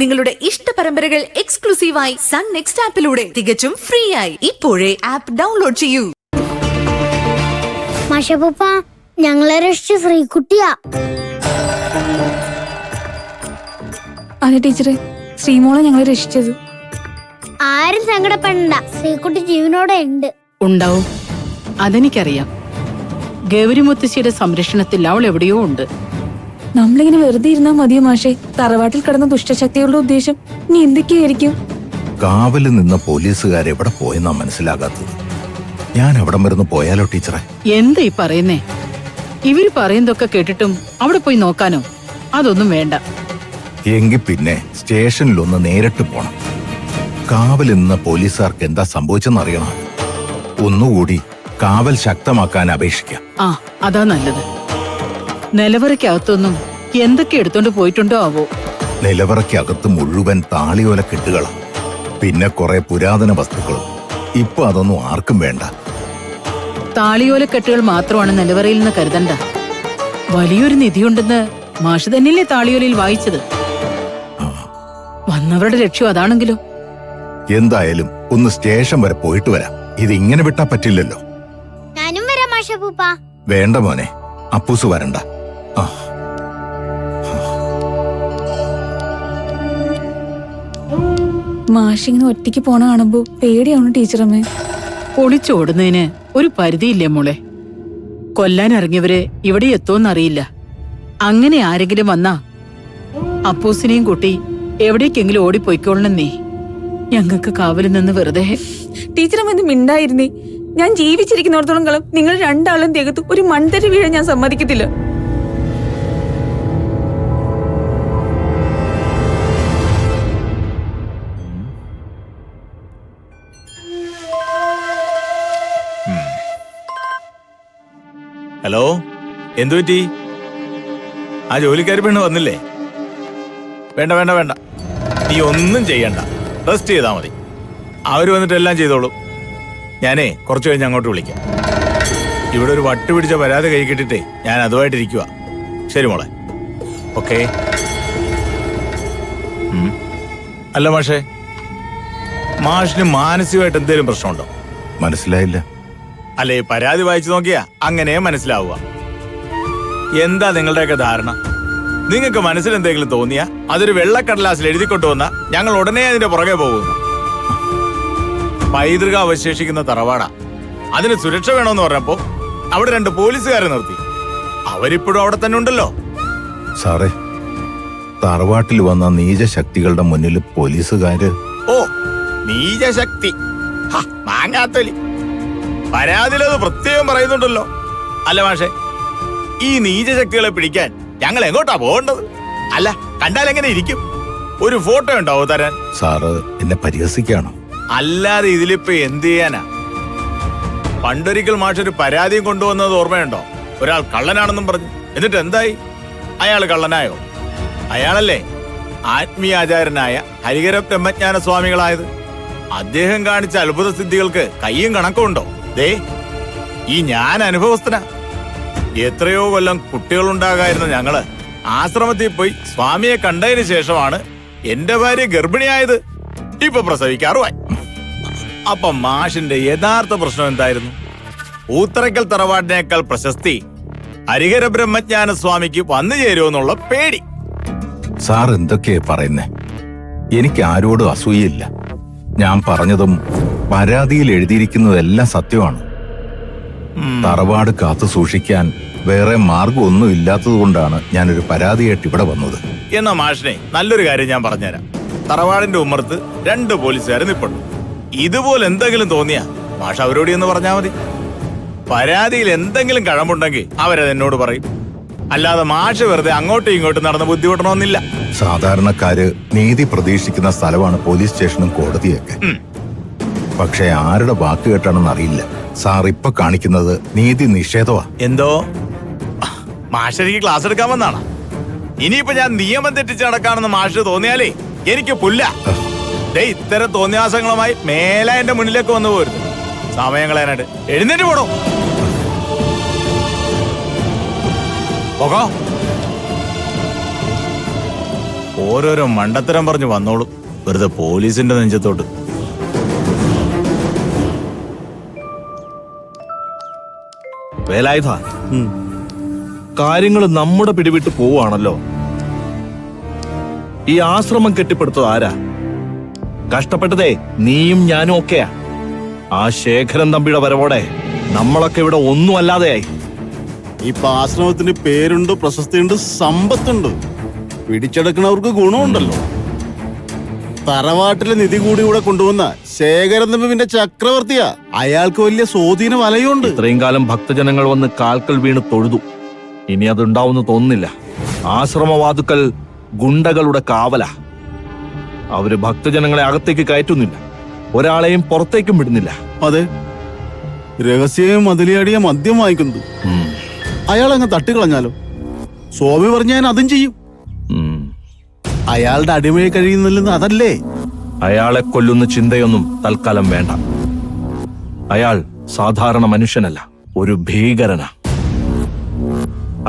നിങ്ങളുടെ ഇഷ്ട പരമ്പരകൾ എക്സ്ക്ലൂസീവായി സൺ നെക്സ്റ്റ് ആപ്പിലൂടെ തികച്ചും ഫ്രീ ആയി ഇപ്പോഴേ ആപ്പ് ഡൗൺലോഡ് ചെയ്യൂ. മാഷപ്പ ഞങ്ങളെ രക്ഷിച്ച ശ്രീകുട്ടിയാ. അതെ ടീച്ചറെ, ശ്രീമോളെ ഞങ്ങളെ രക്ഷിച്ചത്. ആരും സങ്കടപ്പെടണ്ട, ശ്രീകുട്ടി ജീവനോടെ ഉണ്ട്. ഉണ്ടാവും, അതെനിക്കറിയാം. ഗൗരി മുത്തശ്ശിയുടെ സംരക്ഷണത്തിൽ അവൾ എവിടെയോ ഉണ്ട്. നമ്മളിങ്ങനെ വെറുതെ ഇരുന്നാ മതിയോ മാഷെ? തറവാട്ടിൽ കിടന്ന ദുഷ്ടശക്തികളുടെ ഉദ്ദേശം ഇനി എന്തൊക്കെയായിരിക്കും? കാവലിൽ നിന്ന് പോലീസുകാരെവിടെ പോയെന്നാ മനസ്സിലാകാത്തത്. ഞാൻ അവിടം വരുന്ന് പോയാലോ ടീച്ചറെ? എന്താ ഈ പറയുന്നേ? ഇവര് പറയുന്നതൊക്കെ കേട്ടിട്ടും അവിടെ പോയി നോക്കാനോ? അതൊന്നും വേണ്ട. എങ്കിൽ പിന്നെ സ്റ്റേഷനിലൊന്ന് നേരിട്ട് പോണം. കാവലിൽ നിന്ന് പോലീസുകാർക്ക് എന്താ സംഭവിച്ചെന്നറിയണം. ഒന്നുകൂടി കാവൽ ശക്തമാക്കാൻ അപേക്ഷിക്കാം. ആ, അതാ നല്ലത്. നിലവറയ്ക്കകത്തൊന്നും എന്തൊക്കെ എടുത്തോണ്ട് പോയിട്ടുണ്ടോ ആവോ? നിലവറയ്ക്കകത്ത് മുഴുവൻ താളിയോല കെട്ടുകളും പിന്നെ കുറെ പുരാതന വസ്തുക്കളും. ഇപ്പൊ അതൊന്നും ആർക്കും വേണ്ട. താളിയോലക്കെട്ടുകൾ മാത്രമാണ് നിലവറയിൽ നിന്ന് കരുതണ്ട. വലിയൊരു നിധിയുണ്ടെന്ന് മാഷ് തന്നെയല്ലേ താളിയോലയിൽ വായിച്ചത്. വന്നവരുടെ ലക്ഷ്യം അതാണെങ്കിലോ? എന്തായാലും ഒന്ന് സ്റ്റേഷൻ വരെ പോയിട്ട് വരാം. ഇത് ഇങ്ങനെ വിട്ടാ പറ്റില്ലല്ലോ. ഞാനും വരാം മാഷപ്പൂപ്പ. വേണ്ട മോനെ, അപ്പൂസ് വരണ്ട. മാഷിങ്ങനെ ഒറ്റയ്ക്ക് പോണ കാണുമ്പോ പേടിയാവണം ടീച്ചറമ്മേ. ഒളിച്ചോടുന്നതിന് ഒരു പരിധിയില്ലേ മോളെ? കൊല്ലാൻ ഇറങ്ങിയവര് ഇവിടെ എത്തുമെന്നറിയില്ല. അങ്ങനെ ആരെങ്കിലും വന്നാ അപ്പൂസിനെയും കൂട്ടി എവിടേക്കെങ്കിലും ഓടിപ്പോയിക്കോളണം. നീ ഞങ്ങൾക്ക് കാവലിൽ നിന്ന് വെറുതെ. ടീച്ചറമ്മ ഇത് മിണ്ടായിരുന്നേ. ഞാൻ ജീവിച്ചിരിക്കുന്നിടത്തോളം കാലം നിങ്ങൾ രണ്ടാളും തികത്തു ഒരു മൺതരി വീഴാൻ ഞാൻ സമ്മതിക്കത്തില്ല. ഹലോ, എന്തു പറ്റി? ആ ജോലിക്കാരി പെണ്ണ് വന്നില്ലേ? വേണ്ട വേണ്ട വേണ്ട, നീ ഒന്നും ചെയ്യണ്ട, റെസ്റ്റ് ചെയ്താൽ മതി. അവര് വന്നിട്ട് എല്ലാം ചെയ്തോളൂ. ഞാനേ കുറച്ച് കഴിഞ്ഞ് അങ്ങോട്ട് വിളിക്കാം. ഇവിടെ ഒരു വട്ട് പിടിച്ച പരാതി കൈ കിട്ടിട്ടേ ഞാൻ അതുമായിട്ടിരിക്കുക. ശരി മോളെ, ഓക്കെ. അല്ല മാഷേ, മാഷിന് മാനസികമായിട്ട് എന്തെങ്കിലും പ്രശ്നമുണ്ടോ? മനസ്സിലായില്ല. അല്ലേ, പരാതി വായിച്ചു നോക്കിയാ അങ്ങനെ മനസ്സിലാവുക. എന്താ നിങ്ങളുടെയൊക്കെ ധാരണ? നിങ്ങൾക്ക് മനസ്സിൽ എന്തെങ്കിലും തോന്നിയാ അതൊരു വെള്ളക്കടലാസിൽ എഴുതിക്കൊണ്ടുവന്ന ഞങ്ങൾ ഉടനെ അതിന്റെ പുറകെ പോകുന്നു. പൈതൃക അവശേഷിക്കുന്ന തറവാടാ, അതിന് സുരക്ഷ വേണമെന്ന് പറഞ്ഞപ്പോ അവിടെ 2 പോലീസുകാരെ നിർത്തി. അവരിപ്പോഴും അവിടെ തന്നെ ഉണ്ടല്ലോ. സാറേ, തറവാട്ടിൽ വന്ന നീചശക്തികളുടെ മുന്നിൽ പോലീസുകാര്. ഓ, നീചശക്തി, മാങ്ങാത്തൊലി. പരാതിയിലത് പ്രത്യേകം പറയുന്നുണ്ടല്ലോ. അല്ല മാഷെ, ഈ നീചശക്തികളെ പിടിക്കാൻ ഞങ്ങൾ എങ്ങോട്ടാ പോകേണ്ടത്? അല്ല, കണ്ടാൽ എങ്ങനെ ഇരിക്കും? ഒരു ഫോട്ടോ ഉണ്ടാവോ തരാൻ? സാറ് എന്നെ പരിഹസിക്കാണോ? അല്ലാതെ ഇതിലിപ്പോ എന്ത് ചെയ്യാനാ? പണ്ടൊരിക്കൽ മാഷൊരു പരാതിയും കൊണ്ടുവന്നത് ഓർമ്മയുണ്ടോ? ഒരാൾ കള്ളനാണെന്നും പറഞ്ഞു. എന്നിട്ട് എന്തായി? അയാൾ കള്ളനായോ? അയാളല്ലേ ആത്മീയാചാര്യനായ ഹരിഹര ബ്രഹ്മജ്ഞാന സ്വാമികളായത്. അദ്ദേഹം കാണിച്ച അത്ഭുത സിദ്ധികൾക്ക് കയ്യും കണക്കുണ്ടോ? ദേ, ഈ ഞാൻ അനുഭവസ്ഥനാ. എത്രയോ കൊല്ലം കുട്ടികളുണ്ടാകായിരുന്ന ഞങ്ങള് ആശ്രമത്തിൽ പോയി സ്വാമിയെ കണ്ടതിന് ശേഷമാണ് എന്റെ ഭാര്യ ഗർഭിണിയായത്. ഇപ്പൊ പ്രസവിക്കാറുമായി. അപ്പൊ മാഷിന്റെ യഥാർത്ഥ പ്രശ്നം എന്തായിരുന്നു? ഊത്തറയ്ക്കൽ തറവാടിനേക്കാൾ പ്രശസ്തി ഹരിഹര ബ്രഹ്മജ്ഞാന സ്വാമിക്ക് വന്നു ചേരുമെന്നുള്ള പേടി. സാർ എന്തൊക്കെയാ പറയുന്നേ? എനിക്ക് ആരോടും അസൂയയില്ല. ഞാൻ പറഞ്ഞതും പരാതിയിൽ എഴുതിയിരിക്കുന്നതെല്ലാം സത്യമാണ്. തറവാട് കാത്തു സൂക്ഷിക്കാൻ വേറെ മാർഗമൊന്നും ഇല്ലാത്തത് കൊണ്ടാണ് ഞാനൊരു പരാതിയായിട്ട് ഇവിടെ വന്നത്. എന്നാ മാഷിനെ നല്ലൊരു കാര്യം ഞാൻ പറഞ്ഞുതരാം. തറവാടിന്റെ ഉമ്മറത്ത് 2 പോലീസുകാർ നിൽപ്പുണ്ട്. ഇതുപോലെ എന്തെങ്കിലും തോന്നിയാ മാഷ് അവരോട് എന്ന് പറഞ്ഞാൽ മതി. പരാതിയിൽ എന്തെങ്കിലും കഴമ്പുണ്ടെങ്കിൽ അവരത് എന്നോട് പറയും. അല്ലാതെ മാഷ് വെറുതെ അങ്ങോട്ടും ഇങ്ങോട്ടും നടന്ന് ബുദ്ധിമുട്ടണമെന്നില്ല. സാധാരണക്കാര് നീതി പ്രതീക്ഷിക്കുന്ന സ്ഥലമാണ് പോലീസ് സ്റ്റേഷനും കോടതിയൊക്കെ. പക്ഷെ ആരുടെ വാക്ക് കേട്ടാണെന്ന് അറിയില്ല. സാർ ഇപ്പൊ കാണിക്കുന്നത് നീതി നിഷേധമാ. എന്തോ മാഷ് എനിക്ക് ക്ലാസ് എടുക്കാൻ വന്നാണ്. ഇനിയിപ്പോ ഞാൻ നിയമം തെറ്റിച്ച് നടക്കാണെന്ന് മാഷ് തോന്നിയാലേ എനിക്ക് പുല്ല. ഇത്തരം തോന്നിയാസങ്ങളുമായി മേലെ എന്റെ മുന്നിലേക്ക് വന്നു പോരുന്നു. സമയം കളയാനായിട്ട് എഴുന്നേറ്റ് പോടോ. പോകോ. ഓരോരോ മണ്ടത്തരം പറഞ്ഞു വന്നോളും, വെറുതെ പോലീസിന്റെ നെഞ്ചത്തോട്ട്. വേലായുധ, കാര്യങ്ങൾ നമ്മുടെ പിടിവിട്ട് പോവാണല്ലോ. ഈ ആശ്രമം കെട്ടിപ്പടുത്തത് ആരാ? കഷ്ടപ്പെട്ടതേ നീയും ഞാനും ഒക്കെയാ. ആ ശേഖരൻ തമ്പിയുടെ വരവോടെ നമ്മളൊക്കെ ഇവിടെ ഒന്നും അല്ലാതെയായി. ഇപ്പൊ ആശ്രമത്തിന് പേരുണ്ട്, പ്രശസ്തിയുണ്ട്, സമ്പത്തുണ്ട്. പിടിച്ചെടുക്കുന്നവർക്ക് ഗുണമുണ്ടല്ലോ. തറവാട്ടിലെ നിധി കൂടി ഇവിടെ കൊണ്ടുവന്ന ശേഖരൻ തമ്പി പിന്നെ ചക്രവർത്തിയാ. അയാൾക്ക് വലിയ സ്വാധീന വലയുണ്ട്. ഇത്രയും കാലം ഭക്തജനങ്ങൾ വന്ന് കാൽക്കൽ വീണ് തൊഴുതു. ഇനി അതുണ്ടാവുമെന്ന് തോന്നുന്നില്ല. ആശ്രമവാതുക്കൽ ഗുണ്ടകളുടെ കാവല. അവര് ഭക്തജനങ്ങളെ അകത്തേക്ക് കയറ്റുന്നില്ല, ഒരാളെയും പുറത്തേക്കും വിടുന്നില്ല. അതെ, രഹസ്യവും മതിലിയാടിയ മദ്യം വാങ്ങിക്കുന്നത്. അയാളങ്ങ് തട്ടിക്കളഞ്ഞാലോ? സ്വാമി പറഞ്ഞ ഞാൻ അതും ചെയ്യും. അയാളുടെ അടിമയെ കഴിയുന്നില്ലെന്ന് അതല്ലേ? അയാളെ കൊല്ലുന്ന ചിന്തയൊന്നും തൽക്കാലം വേണ്ട. അയാൾ സാധാരണ മനുഷ്യനല്ല, ഒരു ഭീകരനാ.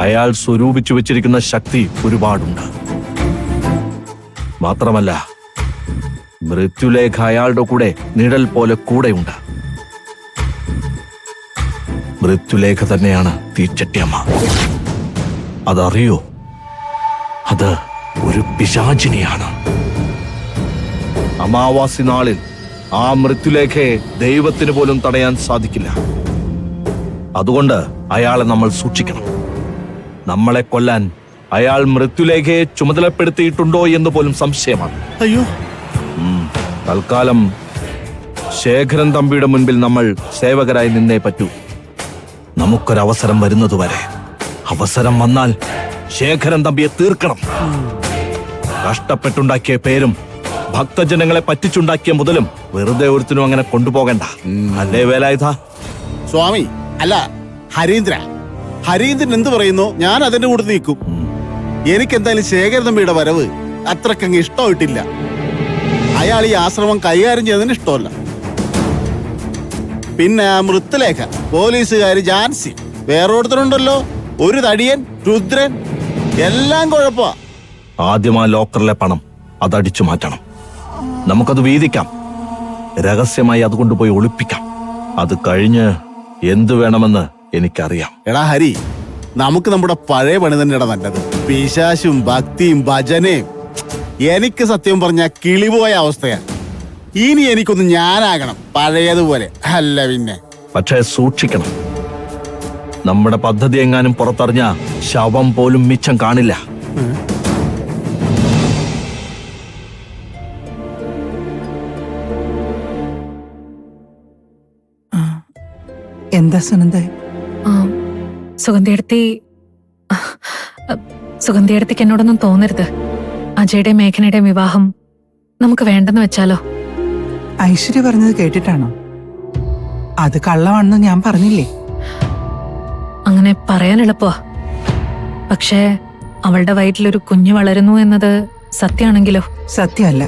അയാൾ സ്വരൂപിച്ചു വെച്ചിരിക്കുന്ന ശക്തി ഒരുപാടുണ്ട്. മാത്രമല്ല, മൃത്യുലേഖ അയാളുടെ കൂടെ നിഴൽ പോലെ കൂടെയുണ്ട്. മൃത്യുലേഖ തന്നെയാണ് തീച്ചട്ടിയമ്മ. അതറിയോ? അത് ഒരു പിശാചിനിയാണ്. അമാവാസി നാളിൽ ആ മൃത്യുലേഖയെ ദൈവത്തിന് പോലും തടയാൻ സാധിക്കില്ല. അതുകൊണ്ട് അയാളെ നമ്മൾ സൂക്ഷിക്കണം. നമ്മളെ കൊല്ലാൻ അയാൾ മൃത്യുലേഖയെ ചുമതലപ്പെടുത്തിയിട്ടുണ്ടോ എന്ന് പോലും സംശയമാണ്. അയ്യോ, തൽക്കാലം ശേഖരൻ തമ്പിയുടെ മുൻപിൽ നമ്മൾ സേവകരായി നിന്നേ പറ്റൂ. നമുക്കൊരവസരം വരുന്നതുവരെ. അവസരം വന്നാൽ ശേഖരൻ തമ്പിയെ തീർക്കണം. കഷ്ടപ്പെട്ടുണ്ടാക്കിയ പേരും ഭക്തജനങ്ങളെ പറ്റിച്ചുണ്ടാക്കിയ മുതലും വെറുതെ ഒരുത്തിനും അങ്ങനെ കൊണ്ടുപോകണ്ട. അല്ലേ വേലായുധ? സ്വാമി അല്ല, ഹരീന്ദ്രൻ എന്ത് പറയുന്നു ഞാൻ അതിന്റെ കൂടെ നിൽക്കും. എനിക്കെന്തായാലും ശേഖരൻ തമ്പിയുടെ വരവ് അത്രക്കങ്ങ് ഇഷ്ടമായിട്ടില്ല. അയാൾ ഈ ആശ്രമം കൈകാര്യം ചെയ്യുന്നതിന് ഇഷ്ടമല്ല. പിന്നെ ആ മൃത്യുലേഖ, പോലീസുകാര്, ജാൻസി, വേറൊരുത്തരുണ്ടല്ലോ, ഒരു തടിയൻ, രുദ്രൻ, എല്ലാം കുഴപ്പമാ. ആദ്യം ആ ലോക്കറിലെ പണം അതടിച്ചു മാറ്റണം. നമുക്കത് വീതിക്കാം, രഹസ്യമായി അതുകൊണ്ട് പോയി ഒളിപ്പിക്കാം. അത് കഴിഞ്ഞ് എന്തു വേണമെന്ന് എനിക്കറിയാം. എടാ ഹരി, നമുക്ക് നമ്മുടെ പഴയ പണി തന്നെയാ നല്ലത്. പിശാശും ഭക്തിയും ഭജനയും എനിക്ക് സത്യം പറഞ്ഞ കിളിപോയ അവസ്ഥയാ. ഇനി എനിക്കൊന്ന് ഞാനാകണം പഴയതുപോലെ, അല്ല പിന്നെ. പക്ഷേ സൂക്ഷിക്കണം. നമ്മുടെ പദ്ധതി എങ്ങാനും പുറത്തറിഞ്ഞ ശവം പോലും മിച്ചം കാണില്ല. എന്താ സുനന്ദ? സുഗന്ധിയടുത്തേക്ക് എന്നോടൊന്നും തോന്നരുത്. അജയുടെ മേഘനയുടെ വിവാഹം നമുക്ക് വേണ്ടെന്ന് വെച്ചാലോ? ഐശ്വര്യ പറഞ്ഞത് കേട്ടിട്ടാണോ? അത് കള്ളമാണെന്ന് ഞാൻ പറഞ്ഞില്ലേ? അങ്ങനെ പറയാൻ എളുപ്പമാ. പക്ഷേ അവളുടെ വയറ്റിലൊരു കുഞ്ഞ് വളരുന്നു എന്നത് സത്യമാണെങ്കിലോ? സത്യമല്ല.